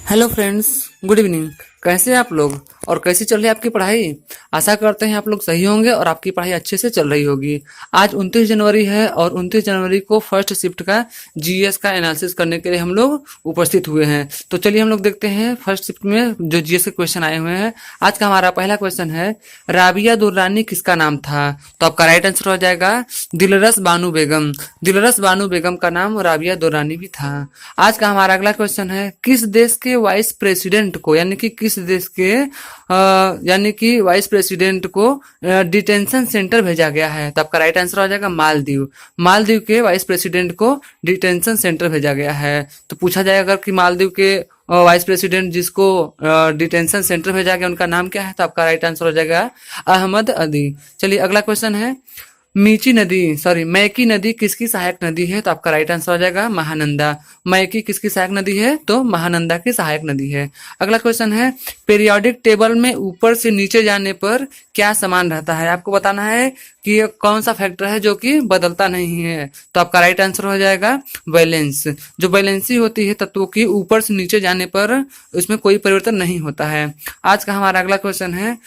Hello friends, good evening. कैसे हैं आप लोग और कैसी चल रही है आपकी पढ़ाई। आशा करते हैं आप लोग सही होंगे और आपकी पढ़ाई अच्छे से चल रही होगी। आज 29 जनवरी है और 29 जनवरी को फर्स्ट शिफ्ट का जीएस का एनालिसिस करने के लिए हम लोग उपस्थित हुए हैं। तो चलिए हम लोग देखते हैं फर्स्ट शिफ्ट में जो जीएस के क्वेश्चन आए हुए हैं। आज का हमारा पहला क्वेश्चन है, राबिया दुर्रानी किसका नाम था। तो आपका राइट आंसर हो जाएगा दिलरस बानो बेगम। दिलरस बानो बेगम का नाम राबिया दुर्रानी भी था। आज का हमारा अगला क्वेश्चन है, किस देश के वाइस प्रेसिडेंट को किस देश के वाइस प्रेसिडेंट को डिटेंशन सेंटर भेजा गया है। तो आपका राइट आंसर हो जाएगा मालदीव। मालदीव के वाइस प्रेसिडेंट को डिटेंशन सेंटर भेजा गया है। तो पूछा जाएगा कि मालदीव के वाइस प्रेसिडेंट जिसको डिटेंशन सेंटर भेजा गया उनका नाम क्या है। तो आपका राइट आंसर हो जाएगा अहमद अदी। चलिए अगला क्वेश्चन है, मैकी नदी किसकी सहायक नदी है। तो आपका राइट आंसर हो जाएगा महानंदा। मैकी किसकी सहायक नदी है, तो महानंदा की सहायक नदी है। अगला क्वेश्चन है, पीरियोडिक टेबल में ऊपर से नीचे जाने पर क्या समान रहता है। आपको बताना है कि ये कौन सा फैक्टर है जो कि बदलता नहीं है। तो आपका राइट आंसर हो जाएगा बैलेंस। जो बैलेंसी होती है तत्वों की, ऊपर से नीचे जाने पर उसमें कोई परिवर्तन नहीं होता है। आज का हमारा अगला क्वेश्चन है,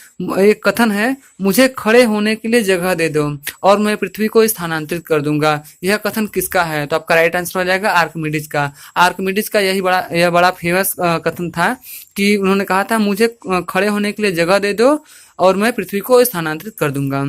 एक कथन है, मुझे खड़े होने के लिए जगह दे दो और मैं पृथ्वी को स्थानांतरित कर दूंगा। यह कथन किसका है। तो आपका राइट आंसर हो जाएगा आर्किमिडीज का। आर्किमिडीज का यह बड़ा फेमस कथन था कि उन्होंने कहा था, मुझे खड़े होने के लिए जगह दे दो और मैं पृथ्वी को स्थानांतरित कर दूंगा।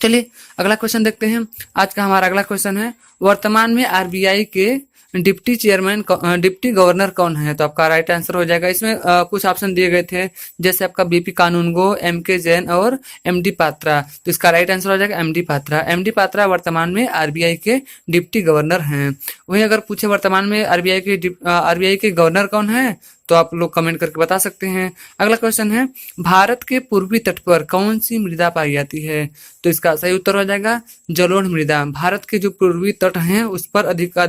चलिए अगला क्वेश्चन देखते हैं। आज का हमारा अगला क्वेश्चन है, वर्तमान में आरबीआई के डिप्टी गवर्नर कौन है। तो आपका राइट आंसर हो जाएगा, इसमें कुछ ऑप्शन दिए गए थे, जैसे आपका बीपी कानूनगो, एमके जैन और एमडी पात्रा। तो इसका राइट आंसर हो जाएगा एमडी पात्रा। एमडी पात्रा वर्तमान में आरबीआई के डिप्टी गवर्नर हैं। वहीं अगर पूछे वर्तमान में आरबीआई के गवर्नर कौन है, तो आप लोग कमेंट करके बता सकते हैं। अगला क्वेश्चन है, भारत के पूर्वी तट पर कौन सी मृदा पाई जाती है। तो इसका सही उत्तर हो जाएगा जलोढ़ मृदा। भारत के जो पूर्वी तट हैं उस पर अधिक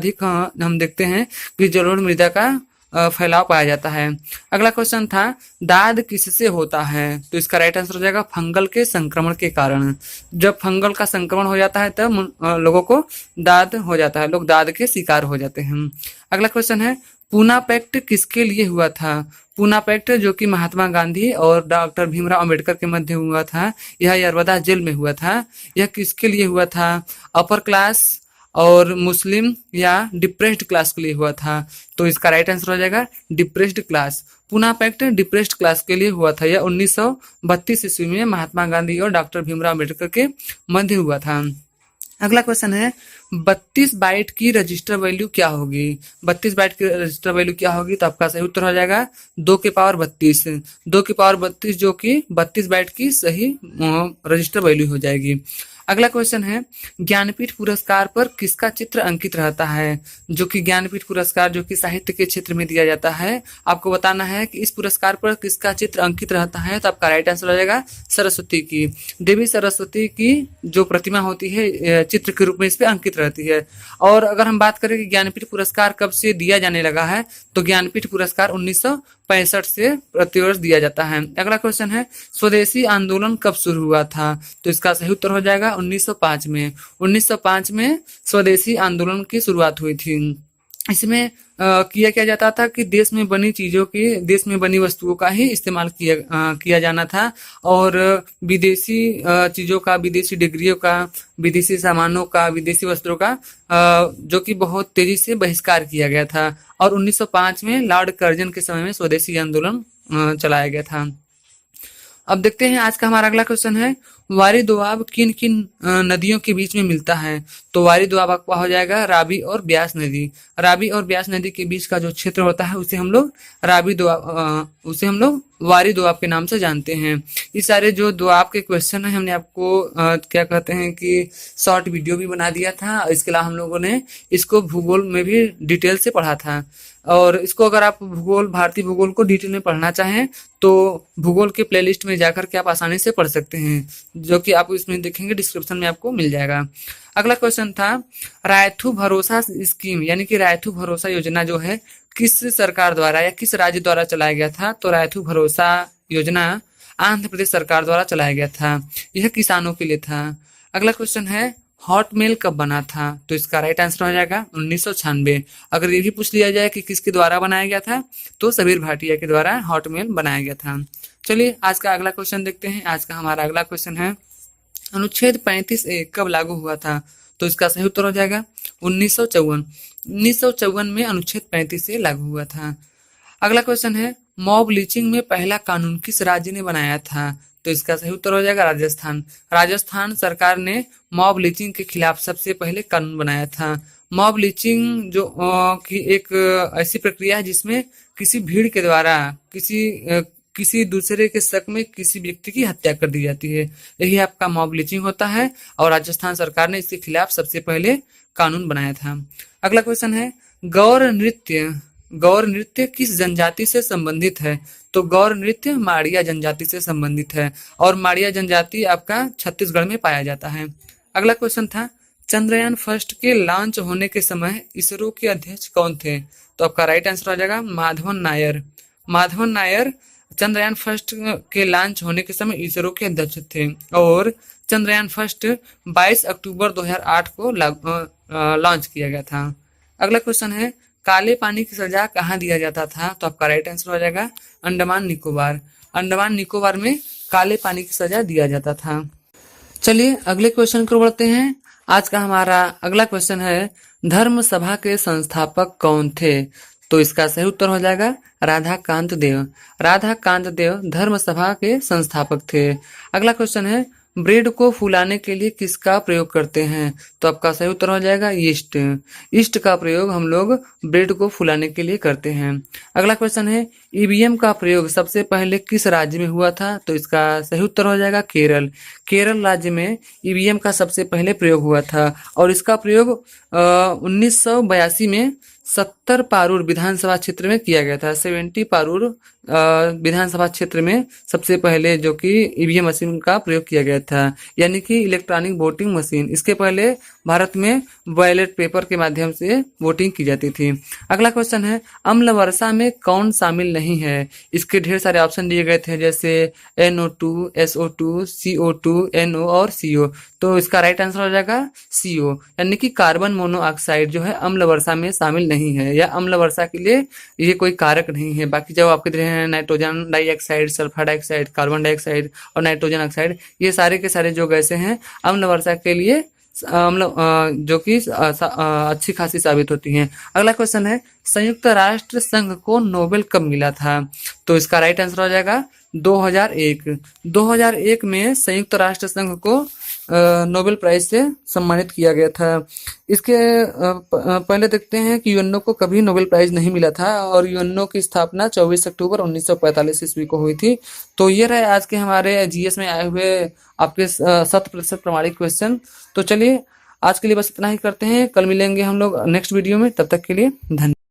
हम देखते हैं कि जलोढ़ मृदा का फैलाव पाया जाता है। अगला क्वेश्चन था, दाद किससे होता है। तो इसका राइट आंसर हो जाएगा फंगल के संक्रमण के कारण। जब फंगल का संक्रमण हो जाता है तब लोगों को दाद हो जाता है, लोग दाद के शिकार हो जाते हैं। अगला क्वेश्चन है, पूना पैक्ट किसके लिए हुआ था। पूना पैक्ट जो कि महात्मा गांधी और डॉक्टर भीमराव अंबेडकर के मध्य हुआ था, यह यरवदा जेल में हुआ था। यह किसके लिए हुआ था, अपर क्लास और मुस्लिम या डिप्रेस्ड क्लास के लिए हुआ था। तो इसका राइट आंसर हो जाएगा depressed class. Poona pact depressed class के लिए हुआ था। यह 1932 ईस्वी में महात्मा गांधी और डॉक्टर भीमराव अंबेडकर के मध्य हुआ था। अगला क्वेश्चन है, 32 बाइट की रजिस्टर वैल्यू क्या होगी। 32 बाइट की रजिस्टर वैल्यू क्या होगी। तो आपका सही उत्तर हो जाएगा 2 की पावर 32। 2 की पावर 32 जो कि 32 बाइट की सही रजिस्टर वैल्यू हो जाएगी। अगला क्वेश्चन है, ज्ञानपीठ पुरस्कार पर किसका चित्र अंकित रहता है। जो कि ज्ञानपीठ पुरस्कार जो कि साहित्य के क्षेत्र में दिया जाता है, आपको बताना है कि इस पुरस्कार पर किसका चित्र अंकित रहता है। तो आपका राइट आंसर हो जाएगा सरस्वती की। देवी सरस्वती की जो प्रतिमा होती है चित्र के रूप में इस पे अंकित रहती है। और अगर हम बात करें कि ज्ञानपीठ पुरस्कार कब से दिया जाने लगा है, तो ज्ञानपीठ पुरस्कार 1965 से प्रतिवर्ष दिया जाता है। अगला क्वेश्चन है, स्वदेशी आंदोलन कब शुरू हुआ था। तो इसका सही उत्तर हो जाएगा 1905 में। 1905 में स्वदेशी आंदोलन की शुरुआत हुई थी। इसमें क्या जाता था कि देश में बनी चीजों की, देश में बनी वस्तुओं का ही इस्तेमाल किया जाना था और विदेशी चीजों का, विदेशी डिग्रियों का, विदेशी सामानों का, विदेशी वस्त्रों का जो कि बहुत तेजी से बहिष्कार किया गया था। और 1905 में लॉर्ड कर्जन के समय में स्वदेशी आंदोलन चलाया गया था। अब देखते हैं आज का हमारा अगला क्वेश्चन है, वारी दोआब किन किन नदियों के बीच में मिलता है। तो वारी दोआब आपका हो जाएगा रावी और ब्यास नदी। रावी और ब्यास नदी के बीच का जो क्षेत्र होता है उसे हम लोग वारी दोआब के नाम से जानते हैं। ये सारे जो दोआब के क्वेश्चन है हमने आपको क्या कहते हैं कि शॉर्ट वीडियो भी बना दिया था। इसके अलावा हम लोगों ने इसको भूगोल में भी डिटेल से पढ़ा था। और इसको अगर आप भारतीय भूगोल को डिटेल में पढ़ना चाहें तो भूगोल के प्लेलिस्ट में जाकर के आप आसानी से पढ़ सकते हैं, जो कि आप इसमें देखेंगे डिस्क्रिप्शन में आपको मिल जाएगा। अगला क्वेश्चन था, रायथू भरोसा स्कीम कि रायथू भरोसा योजना जो है किस सरकार द्वारा या किस राज्य द्वारा चलाया गया था। तो रायथू भरोसा योजना आंध्र प्रदेश सरकार द्वारा चलाया गया था। यह किसानों के लिए था। अगला क्वेश्चन है, हॉटमेल कब बना था? तो इसका राइट आंसर हो जाएगा 1996। अगर ये भी पूछ लिया जाए कि किसके द्वारा बनाया गया था, तो सबीर भाटिया के द्वारा हॉटमेल बनाया गया था। चलिए आज का अगला क्वेश्चन देखते हैं। आज का हमारा अगला क्वेश्चन है, अनुच्छेद 35A कब लागू हुआ था? तो इसका सही उत्तर हो जाएगा 1954। 1954 में अनुच्छेद 35A लागू हुआ था। अगला क्वेश्चन है, मॉब लिंचिंग में पहला कानून किस राज्य ने बनाया था? तो इसका सही उत्तर हो जाएगा राजस्थान। राजस्थान सरकार ने मॉब लिंचिंग के खिलाफ सबसे पहले कानून बनाया था। मॉब लिंचिंग जो की एक ऐसी प्रक्रिया है जिसमें किसी भीड़ के द्वारा किसी दूसरे के शक में किसी व्यक्ति की हत्या कर दी जाती है, यही आपका मॉब लिंचिंग होता है और राजस्थान सरकार ने इसके खिलाफ सबसे पहले कानून बनाया था। अगला क्वेश्चन है, गौर नृत्य किस जनजाति से संबंधित है? तो गौर नृत्य माड़िया जनजाति से संबंधित है और माड़िया जनजाति आपका छत्तीसगढ़ में पाया जाता है। अगला क्वेश्चन था, चंद्रयान फर्स्ट के लॉन्च होने के समय इसरो के अध्यक्ष कौन थे? तो आपका राइट आंसर हो जाएगा माधवन नायर। माधवन नायर चंद्रयान फर्स्ट के लॉन्च होने के समय इसरो के अध्यक्ष थे और चंद्रयान फर्स्ट 22 अक्टूबर 2008 को लॉन्च किया गया था। अगला क्वेश्चन है, काले पानी की सजा कहाँ दिया जाता था? तो आपका राइट आंसर हो जाएगा अंडमान निकोबार। अंडमान निकोबार में काले पानी की सजा दिया जाता था। चलिए अगले क्वेश्चन को बढ़ते हैं। आज का हमारा अगला क्वेश्चन है, धर्म सभा के संस्थापक कौन थे? तो इसका सही उत्तर हो जाएगा राधाकांत देव। राधाकांत देव धर्म सभा के संस्थापक थे। अगला क्वेश्चन है, ब्रेड को फुलाने के लिए किसका प्रयोग करते हैं? तो आपका सही उत्तर हो जाएगा यीस्ट। यीस्ट का प्रयोग हम लोग ब्रेड को फुलाने के लिए करते हैं। अगला क्वेश्चन है, ईवीएम का प्रयोग सबसे पहले किस राज्य में हुआ था? तो इसका सही उत्तर हो जाएगा केरल। केरल राज्य में ईवीएम का सबसे पहले प्रयोग हुआ था और इसका प्रयोग 1982 में 70 पारूर विधानसभा क्षेत्र में किया गया था। 70 पारूर विधानसभा क्षेत्र में सबसे पहले जो कि ईवीएम मशीन का प्रयोग किया गया था, यानी कि इलेक्ट्रॉनिक वोटिंग मशीन। इसके पहले भारत में बैलेट पेपर के माध्यम से वोटिंग की जाती थी। अगला क्वेश्चन है, अम्ल वर्षा में कौन शामिल नहीं है? इसके ढेर सारे ऑप्शन दिए गए थे, जैसे NO2, SO2, CO2, NO और CO। तो इसका राइट आंसर हो जाएगा CO, यानी कि कार्बन मोनोऑक्साइड जो है अम्ल वर्षा में शामिल नहीं है, या अम्ल वर्षा के लिए ये कोई कारक नहीं है। बाकी जो आपके रहे हैं nitrogen dioxide, sulphur dioxide, carbon dioxide और नाइट्रोजन ऑक्साइड, ये सारे के सारे जो गैसें हैं अम्ल वर्षा के लिए जो कि अच्छी खासी साबित होती हैं। अगला क्वेश्चन है, संयुक्त राष्ट्र संघ को नोबेल कब मिला था? तो इसका राइट आंसर हो जाएगा 2001। 2001 में संयुक्त राष्ट्र संघ को नोबेल प्राइज से सम्मानित किया गया था। इसके पहले देखते हैं कि यूएनओ को कभी नोबेल प्राइज नहीं मिला था और यूएनओ की स्थापना 24 अक्टूबर 1945 ईस्वी को हुई थी। तो ये रहे आज के हमारे जीएस में आए हुए आपके 100% प्रमाणिक क्वेश्चन। तो चलिए आज के लिए बस इतना ही करते हैं, कल मिलेंगे हम लोग नेक्स्ट वीडियो में। तब तक के लिए धन्यवाद।